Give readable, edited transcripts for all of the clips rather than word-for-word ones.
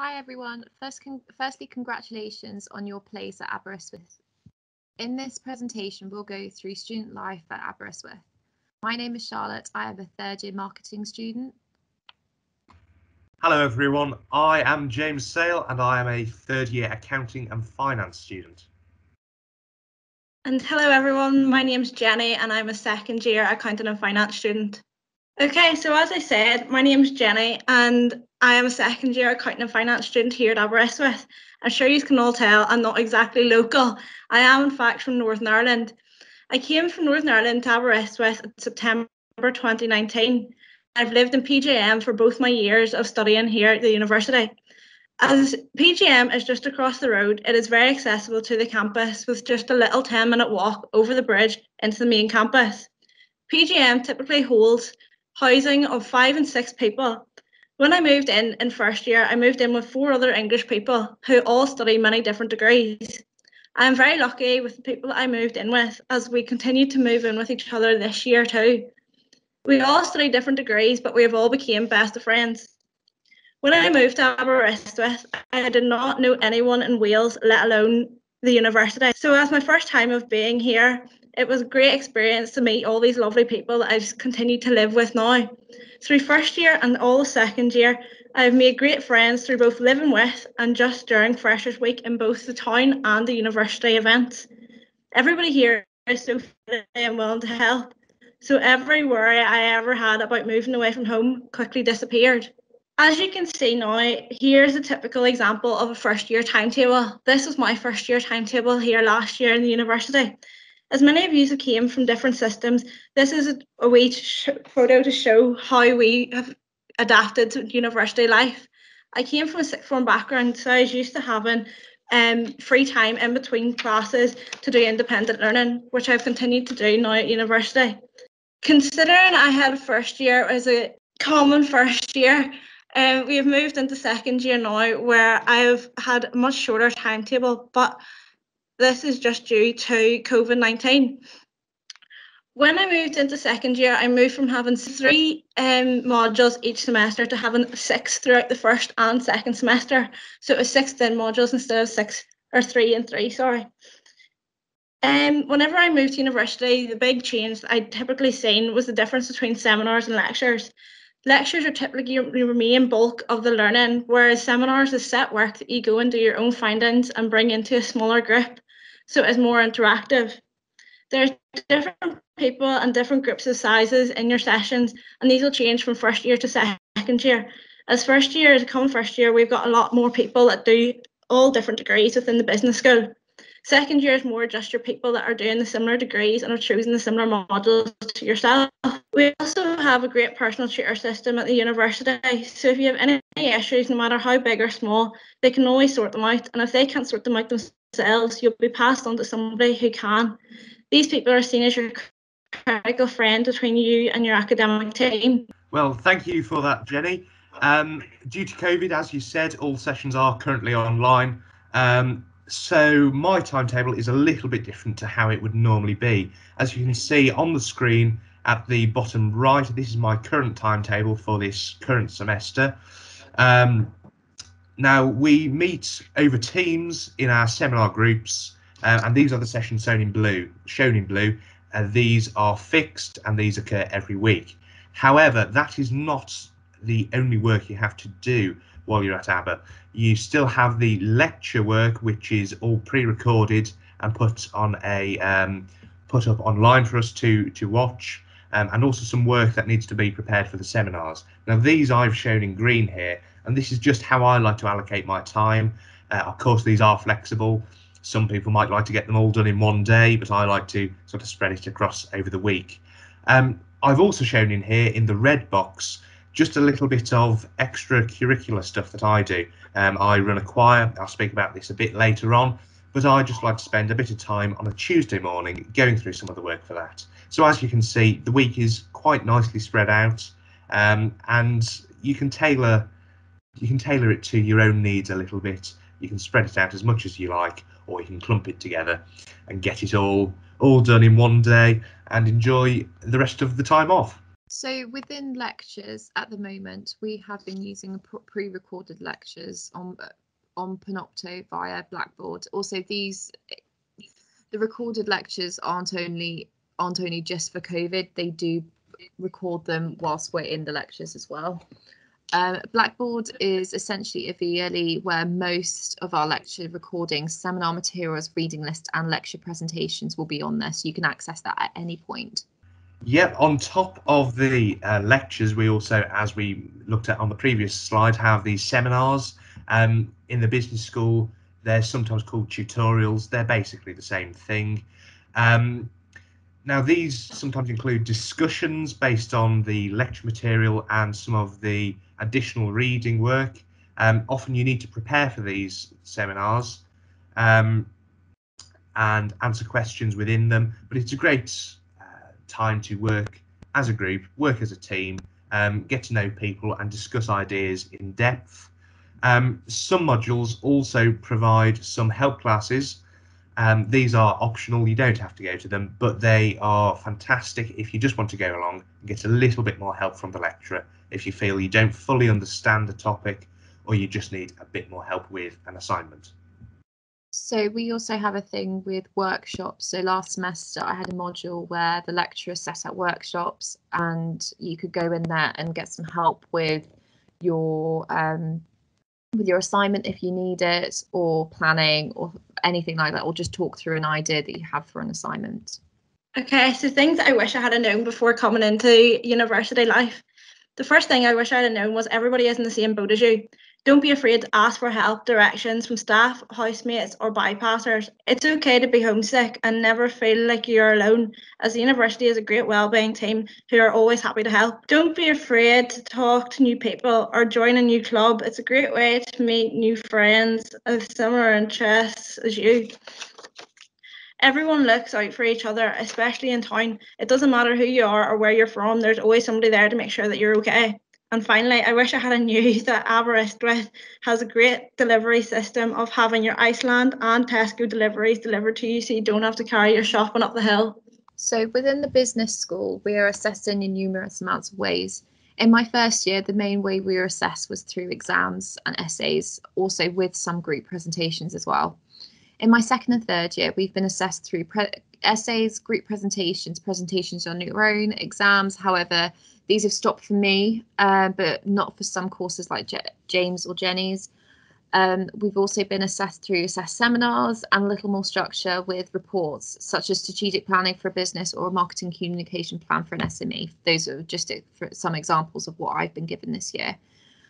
Hi everyone. Firstly, congratulations on your place at Aberystwyth. In this presentation, we'll go through student life at Aberystwyth. My name is Charlotte. I am a third year marketing student. Hello everyone, I am James Sale and I am a third year accounting and finance student. And hello everyone, my name's Jenny and I'm a second year accounting and finance student. Okay, so as I said, my name's Jenny and I am a second year accounting and finance student here at Aberystwyth. I'm sure you can all tell I'm not exactly local. I am in fact from Northern Ireland. I came from Northern Ireland to Aberystwyth in September 2019. I've lived in PGM for both my years of studying here at the university. As PGM is just across the road, it is very accessible to the campus with just a little 10-minute walk over the bridge into the main campus. PGM typically holds housing of 5 and 6 people. When I moved in first year, I moved in with 4 other English people who all study many different degrees. I am very lucky with the people that I moved in with as we continue to move in with each other this year too. We all study different degrees, but we have all become best of friends. When I moved to Aberystwyth, I did not know anyone in Wales, let alone the university. So as my first time of being here, it was a great experience to meet all these lovely people that I've continued to live with now. Through first year and all the second year, I've made great friends through both living with and just during Freshers Week in both the town and the university events. Everybody here is so friendly and willing to help. So every worry I ever had about moving away from home quickly disappeared. As you can see now, here's a typical example of a first year timetable. This was my first year timetable here last year in the university. As many of you came from different systems, this is a wee photo to show how we have adapted to university life. I came from a sixth form background, so I was used to having free time in between classes to do independent learning, which I've continued to do now at university. Considering I had first year as a common first year, we have moved into second year now where I've had a much shorter timetable, but this is just due to COVID-19. When I moved into second year, I moved from having 3 modules each semester to having 6 throughout the first and second semester. So it was 6 thin modules instead of 3 and 3, sorry. Whenever I moved to university, the big change that I'd typically seen was the difference between seminars and lectures. Lectures are typically your main bulk of the learning, whereas seminars is set work that you go and do your own findings and bring into a smaller group, so it's more interactive. There's different people and different groups of sizes in your sessions, and these will change from first year to second year. As first year, as a common first year, we've got a lot more people that do all different degrees within the business school. Second year is more just your people that are doing the similar degrees and are choosing the similar modules to yourself. We also have a great personal tutor system at the university. So if you have any issues, no matter how big or small, they can always sort them out. And if they can't sort them out themselves, you'll be passed on to somebody who can. These people are seen as your critical friend between you and your academic team. Well, thank you for that, Jenny. Due to COVID, as you said, all sessions are currently online. So my timetable is a little bit different to how it would normally be. As you can see on the screen at the bottom right, this is my current timetable for this current semester. Now we meet over Teams in our seminar groups, and these are the sessions shown in blue. These are fixed and these occur every week. However, that is not the only work you have to do while you're at Aber. You still have the lecture work, which is all pre-recorded and put on put up online for us to watch, and also some work that needs to be prepared for the seminars. Now these I've shown in green here, and this is just how I like to allocate my time. Of course, these are flexible. Some people might like to get them all done in one day, but I like to sort of spread it across over the week. I've also shown in here in the red box just a little bit of extracurricular stuff that I do. I run a choir. I'll speak about this a bit later on, but I just like to spend a bit of time on a Tuesday morning going through some of the work for that. So as you can see, the week is quite nicely spread out, and you can tailor it to your own needs a little bit. You can spread it out as much as you like, or you can clump it together and get it all done in one day and enjoy the rest of the time off. So within lectures at the moment, we have been using pre-recorded lectures on Panopto via Blackboard. Also, the recorded lectures aren't only just for COVID. They do record them whilst we're in the lectures as well. Blackboard is essentially a VLE where most of our lecture recordings, seminar materials, reading list and lecture presentations will be on there, so you can access that at any point. Yep, on top of the lectures, we also, as we looked at on the previous slide, have these seminars. In the business school, they're sometimes called tutorials. They're basically the same thing. Now, these sometimes include discussions based on the lecture material and some of the additional reading work. Often you need to prepare for these seminars and answer questions within them, but it's a great time to work as a group, work as a team, get to know people and discuss ideas in depth. Some modules also provide some help classes. These are optional, you don't have to go to them, but they are fantastic if you just want to go along and get a little bit more help from the lecturer if you feel you don't fully understand the topic or you just need a bit more help with an assignment. So we also have a thing with workshops. So last semester I had a module where the lecturer set out workshops and you could go in there and get some help with your assignment if you need it, or planning or anything like that, or just talk through an idea that you have for an assignment. Okay, so things I wish I had known before coming into university life. The first thing I wish I had known was everybody is in the same boat as you. Don't be afraid to ask for help, directions from staff, housemates or bypassers. It's okay to be homesick and never feel like you're alone, as the university is a great wellbeing team who are always happy to help. Don't be afraid to talk to new people or join a new club. It's a great way to meet new friends of similar interests as you. Everyone looks out for each other, especially in town. It doesn't matter who you are or where you're from, there's always somebody there to make sure that you're okay. And finally, I wish I had knew that Aberystwyth has a great delivery system of having your Iceland and Tesco deliveries delivered to you so you don't have to carry your shopping up the hill. So within the business school, we are assessed in numerous amounts of ways. In my first year, the main way we were assessed was through exams and essays, also with some group presentations as well. In my second and third year, we've been assessed through essays, group presentations on your own, exams. However, these have stopped for me, but not for some courses like James or Jenny's. We've also been assessed through assessed seminars and a little more structure with reports, such as strategic planning for a business or a marketing communication plan for an SME. Those are just some examples of what I've been given this year.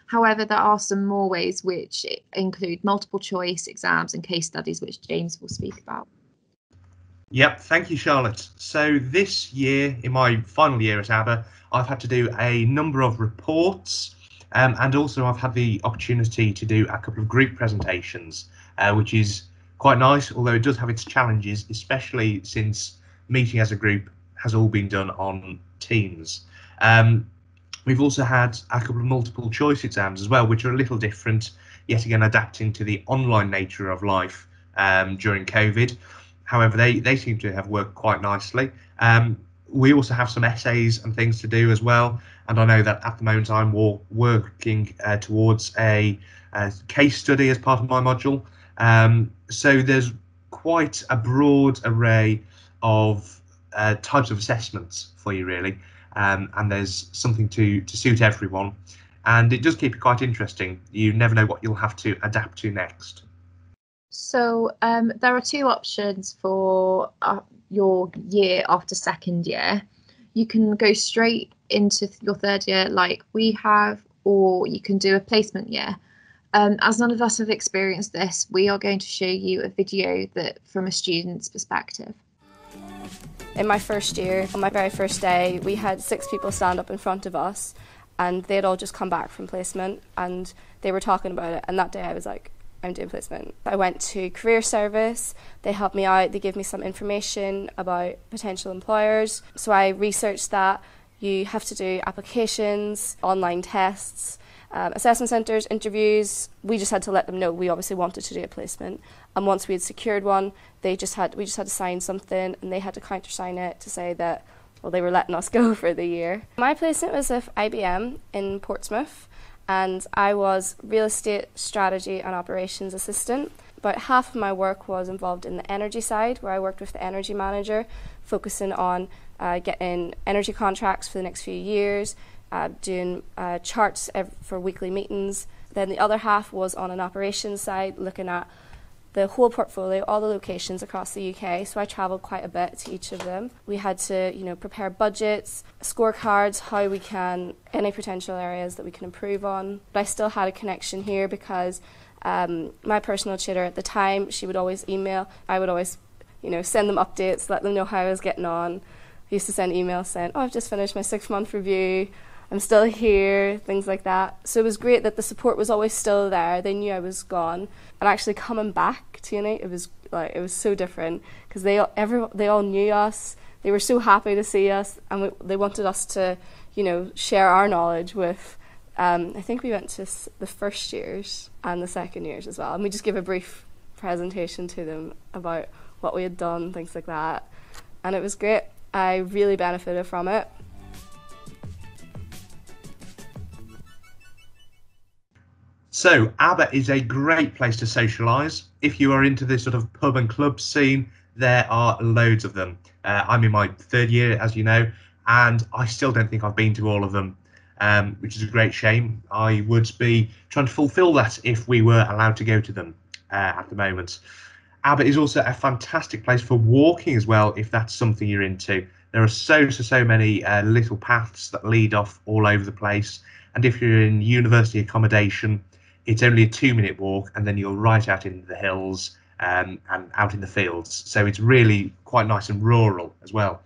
However, there are some more ways which include multiple choice exams and case studies, which James will speak about. Yep, thank you, Charlotte. So this year, in my final year at ABBA, I've had to do a number of reports, and also I've had the opportunity to do a couple of group presentations, which is quite nice, although it does have its challenges, especially since meeting as a group has all been done on Teams. We've also had a couple of multiple choice exams as well, which are a little different, yet again adapting to the online nature of life during COVID. However, they seem to have worked quite nicely. We also have some essays and things to do as well. And I know that at the moment I'm working towards a case study as part of my module. So there's quite a broad array of types of assessments for you, really. And there's something to suit everyone. And it does keep it quite interesting. You never know what you'll have to adapt to next. So there are two options for your year after second year. You can go straight into your third year like we have, or you can do a placement year. As none of us have experienced this, we are going to show you a video that from a student's perspective. In my first year, on my very first day, we had 6 people stand up in front of us and they'd all just come back from placement and they were talking about it, and that day I was like, I'm doing placement. I went to career service, they helped me out, they gave me some information about potential employers. So I researched that. You have to do applications, online tests, assessment centres, interviews. We just had to let them know we obviously wanted to do a placement. And once we had secured one, we just had to sign something, and they had to countersign it to say that well, they were letting us go for the year. My placement was with IBM in Portsmouth, and I was real estate strategy and operations assistant. About half of my work was involved in the energy side, where I worked with the energy manager, focusing on getting energy contracts for the next few years, doing charts for weekly meetings. Then the other half was on an operations side, looking at the whole portfolio, all the locations across the UK. So I travelled quite a bit to each of them. We had to, prepare budgets, scorecards, how we can, any potential areas that we can improve on. But I still had a connection here because my personal tutor at the time, she would always email. I would always, send them updates, let them know how I was getting on. I used to send emails saying, I've just finished my 6-month review, I'm still here, things like that. So it was great that the support was always still there. They knew I was gone. And actually coming back to uni, it was so different because they all knew us. They were so happy to see us, and they wanted us to, share our knowledge with. I think we went to the first years and the second years as well, and we just gave a brief presentation to them about what we had done, things like that, and it was great. I really benefited from it. So ABBA is a great place to socialise. If you are into this sort of pub and club scene, there are loads of them. I'm in my 3rd year, as you know, and I still don't think I've been to all of them, which is a great shame. I would be trying to fulfil that if we were allowed to go to them at the moment. ABBA is also a fantastic place for walking as well, if that's something you're into. There are so many little paths that lead off all over the place, and if you're in university accommodation, it's only a 2-minute walk, and then you're right out in the hills and out in the fields. So it's really quite nice and rural as well.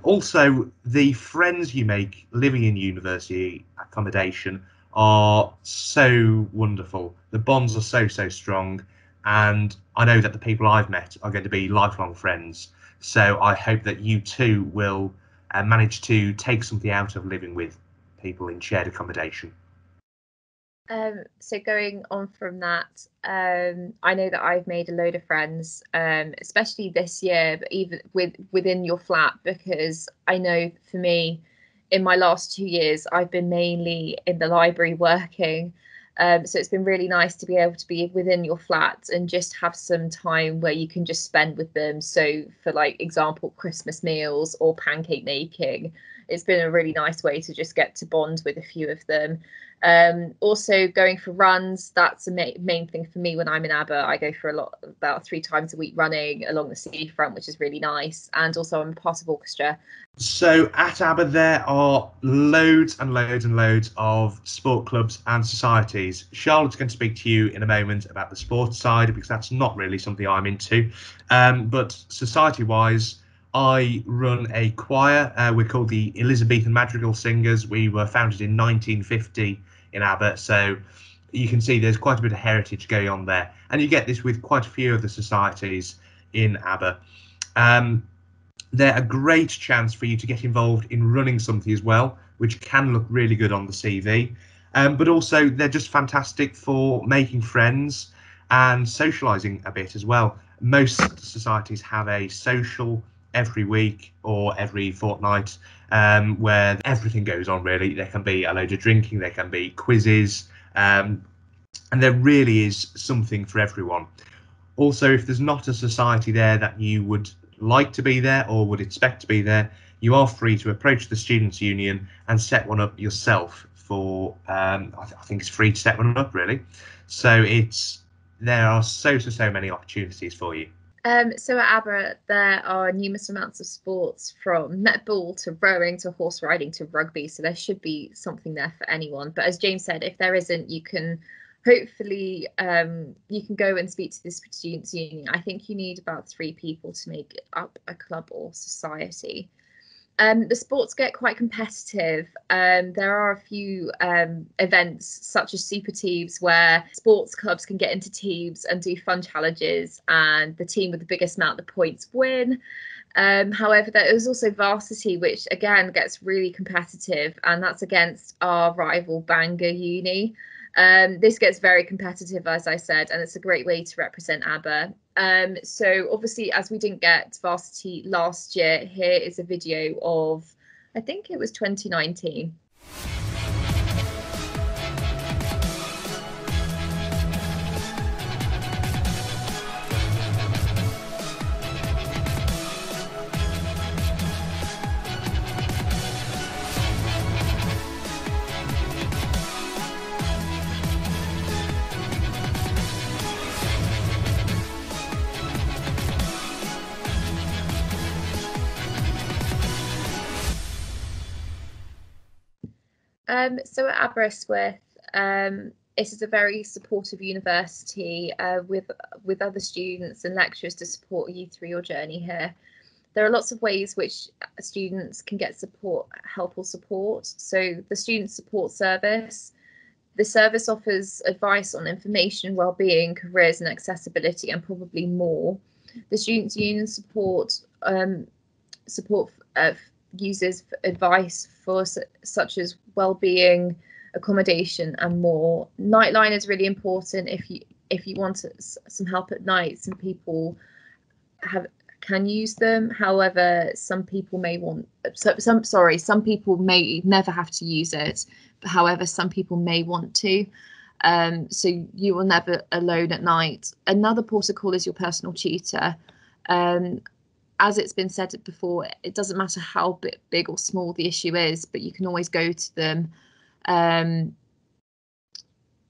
Also, the friends you make living in university accommodation are so wonderful. The bonds are so strong, and I know that the people I've met are going to be lifelong friends. So I hope that you too will manage to take something out of living with people in shared accommodation. So going on from that, I know that I've made a load of friends, especially this year, but even within your flat, because I know for me, in my last 2 years, I've been mainly in the library working. So it's been really nice to be able to be within your flat and just have some time where you can just spend with them. So for example, Christmas meals or pancake making, it's been a really nice way to just get to bond with a few of them. Also going for runs, that's a main thing for me when I'm in ABBA. I go for about 3 times a week running along the seafront, which is really nice. And also I'm a part of orchestra. So at ABBA there are loads and loads of sport clubs and societies. Charlotte's going to speak to you in a moment about the sports side, because that's not really something I'm into. But society-wise, I run a choir. We're called the Elizabethan Madrigal Singers. We were founded in 1950 in ABBA, so you can see there's quite a bit of heritage going on there. And you get this with quite a few of the societies in ABBA. They're a great chance for you to get involved in running something as well, which can look really good on the CV. But also they're just fantastic for making friends and socialising a bit as well. Most societies have a social every week or every fortnight where everything goes on really. There can be a load of drinking, there can be quizzes, and there really is something for everyone. Also, if there's not a society there that you would like to be there or would expect to be there, you are free to approach the Students' Union and set one up yourself for, I think it's free to set one up really. So there are so many opportunities for you. So at ABBA, there are numerous amounts of sports, from netball to rowing to horse riding to rugby. So there should be something there for anyone. But as James said, if there isn't, you can hopefully you can go and speak to the Students' Union. I think you need about 3 people to make up a club or society. The sports get quite competitive. There are a few events such as super teams where sports clubs can get into teams and do fun challenges, and the team with the biggest amount of points win. However, there is also varsity, which again gets really competitive, and that's against our rival Bangor Uni. This gets very competitive, as I said, and it's a great way to represent ABBA. So obviously, as we didn't get varsity last year, here is a video of, I think it was 2019. So at Aberystwyth, it is a very supportive university with other students and lecturers to support you through your journey here. There are lots of ways which students can get support, help or support. So the Student Support Service. The service offers advice on information, well-being, careers and accessibility, and probably more. The Students' Union uses advice for such as well-being, accommodation and more. Nightline is really important if you want some help at night. Some people can use them. However, some people may never have to use it. However, some people may want to. So you are never alone at night. Another port of call is your personal tutor. As it's been said before, it doesn't matter how big or small the issue is, but you can always go to them. And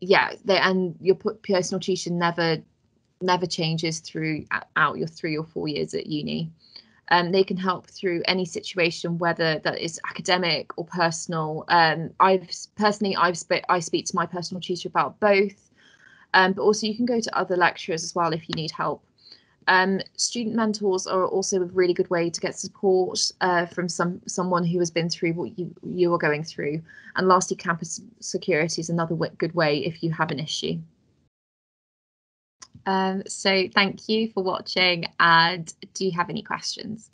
your personal tutor never changes throughout your 3 or 4 years at uni. They can help through any situation, whether that is academic or personal. I speak to my personal tutor about both, but also you can go to other lecturers as well if you need help. Student mentors are also a really good way to get support from someone who has been through what you are going through. And lastly, campus security is another good way if you have an issue. So thank you for watching, and do you have any questions?